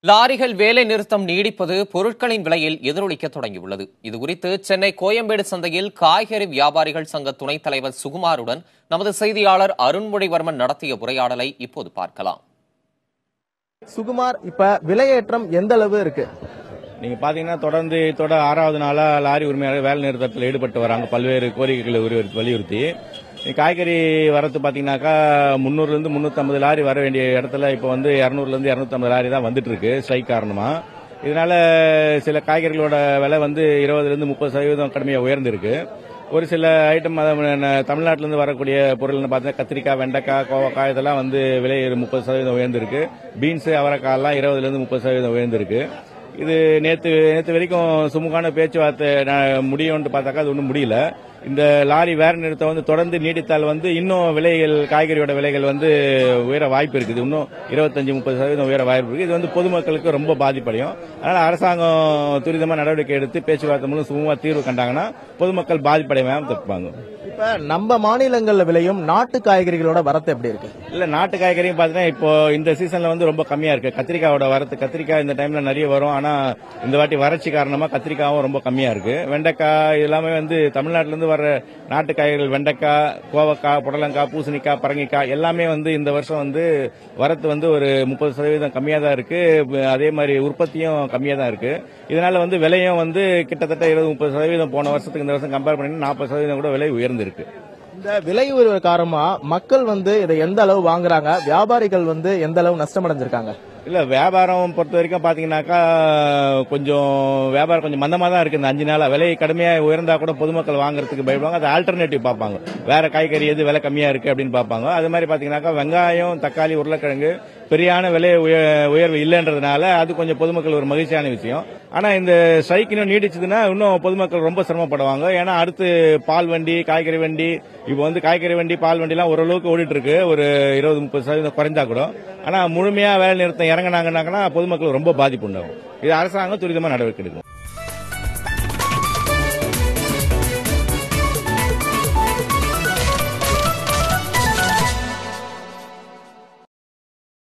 லாரிகள் வேலை நிறுத்தம் நீடிப்பது பொருட்களின் விலையில் எதிரொலிக்க தொடங்கியுள்ளது. இதுகுறித்து சென்னை கோயம்பேடு சந்தையில் காய்கறி வியாபாரிகள் சங்க துணைத் தலைவர் சுகுமாருடன் நமது செய்தியாளர் அருண்மொழிவர்மன் நடத்திய உரையாடலை இப்போது பார்க்கலாம். சுகுமார், இப்ப விலையேற்றம் எந்த அளவு இருக்கு? நீங்க பாத்தீங்கன்னா தொடர்ந்து இதோட 6வது நாளா லாரி உரிமையாளர் வேலை நிறுத்தத்தில் ஈடுபட்டு வராங்க. பல்வேறு கோரிக்கைகளை வலியுறுத்தி காய்கறி வரத்து பாத்தீங்கன்னாக்கா 300 இருந்து 350 லாரி வர வேண்டிய இடத்துல இப்ப வந்து 200 இருந்து 250 லாரி தான் வந்துட்டு இருக்கு ஸ்ட்ரைக் காரணமா. இதனால சில காய்கறிகளோட விலை வந்து 20 இருந்து 30% கடுமையா உயர்ந்திருக்கு. ஒரு சில ஐட்டம் தமிழ்நாட்டிலிருந்து வரக்கூடிய பொருள்னு பார்த்தீங்கன்னா கத்திரிக்காய், வெண்டைக்காய், கோவக்காய் இதெல்லாம் வந்து விலை 30% உயர்ந்திருக்கு. பீன்ஸ், அவரைக்காய் 20 இருந்து 30% உயர்ந்திருக்கு. இது நேத்து வரைக்கும் சுமூகமான பேச்சுவார்த்தை முடியும்னு பார்த்தாக்கா அது ஒன்றும் முடியல. இந்த லாரி வேற நிறுத்தம் வந்து தொடர்ந்து நீடித்தால் வந்து இன்னும் விலைகள், காய்கறியோட விலைகள் வந்து உயர வாய்ப்பு இருக்குது. இன்னும் 25-30% உயர வாய்ப்பு இருக்கு. இது வந்து பொதுமக்களுக்கு ரொம்ப பாதிப்படையும். அதனால அரசாங்கம் துரிதமா நடவடிக்கை எடுத்து பேச்சுவார்த்தை மூலம் சுமூகமா தீர்வு கண்டாங்கன்னா பொதுமக்கள் பாதிப்படையாம தப்பாங்க. இப்ப நம்ம மாநிலங்கள்ல விளையும் நாட்டு காய்கறிகளோட வரத்து எப்படி இருக்கு? இல்ல, நாட்டு காய்கறியும் பாத்தீங்கன்னா இப்போ இந்த சீசன்ல வந்து ரொம்ப கம்மியா இருக்கு. கத்திரிக்காயோட வரத்து, கத்திரிக்காய் இந்த டைம்ல நிறைய வரும். ஆனா இந்த வாட்டி வறட்சி காரணமா கத்திரிக்காயும் ரொம்ப கம்மியா இருக்கு. வெண்டைக்காய் எல்லாமே வந்து தமிழ்நாட்டில இருந்து வர்ற நாட்டு காய்கறிகள், வெண்டைக்காய், கோவக்காய், புடலங்காய், பூசணிக்காய், பரங்கிக்காய் எல்லாமே வந்து இந்த வருஷம் வந்து வரத்து வந்து ஒரு 30% கம்மியா தான் இருக்கு. அதே மாதிரி உற்பத்தியும் கம்மியா தான் இருக்கு. இதனால வந்து விலையும் வந்து கிட்டத்தட்ட 20-30% போன வருஷத்துக்கு இந்த வருஷம் கம்பேர் பண்ணி 40% கூட விலை உயர்ந்திருக்கு. இந்த விலை உயர்வு காரணமா மக்கள் வந்து இதை எந்த அளவு வாங்குறாங்க, வியாபாரிகள் வந்து எந்த அளவு நஷ்டமடைஞ்சிருக்காங்க? இல்ல, வியாபாரம் பொறுத்த வரைக்கும் பாத்தீங்கன்னாக்கா கொஞ்சம் வியாபாரம் கொஞ்சம் மந்தமா தான் இருக்கு. இந்த 5 நாளா விலை கடுமையா உயர்ந்தா கூட பொதுமக்கள் வாங்குறதுக்கு பயப்படுவாங்க. அது ஆல்டர்னேட்டிவ் பார்ப்பாங்க. வேற காய்கறி எது விலை கம்மியா இருக்கு அப்படின்னு பார்ப்பாங்க. அது மாதிரி பாத்தீங்கன்னாக்கா வெங்காயம், தக்காளி, உருளைக்கிழங்கு பெரியான விலை உயர்வு இல்லைன்றதுனால அது கொஞ்சம் பொதுமக்கள் ஒரு மகிழ்ச்சியான விஷயம். ஆனா இந்த ஸ்ட்ரைக் இன்னும் நீடிச்சதுன்னா இன்னும் பொதுமக்கள் ரொம்ப சிரமப்படுவாங்க. ஏன்னா அடுத்து பால் வண்டி, காய்கறி வண்டி, இப்போ வந்து காய்கறி வண்டி, பால் வண்டி எல்லாம் ஓரளவுக்கு ஓடிட்டு இருக்கு. ஒரு 20-30% குறைஞ்சா கூட. ஆனா முழுமையா வேலை நிறுத்தம் இறங்கினாங்கன்னா பொதுமக்கள் ரொம்ப பாதிப்பு உண்டாகும். இது அரசாங்கம் துரிதமா நடவடிக்கை எடுக்கும்.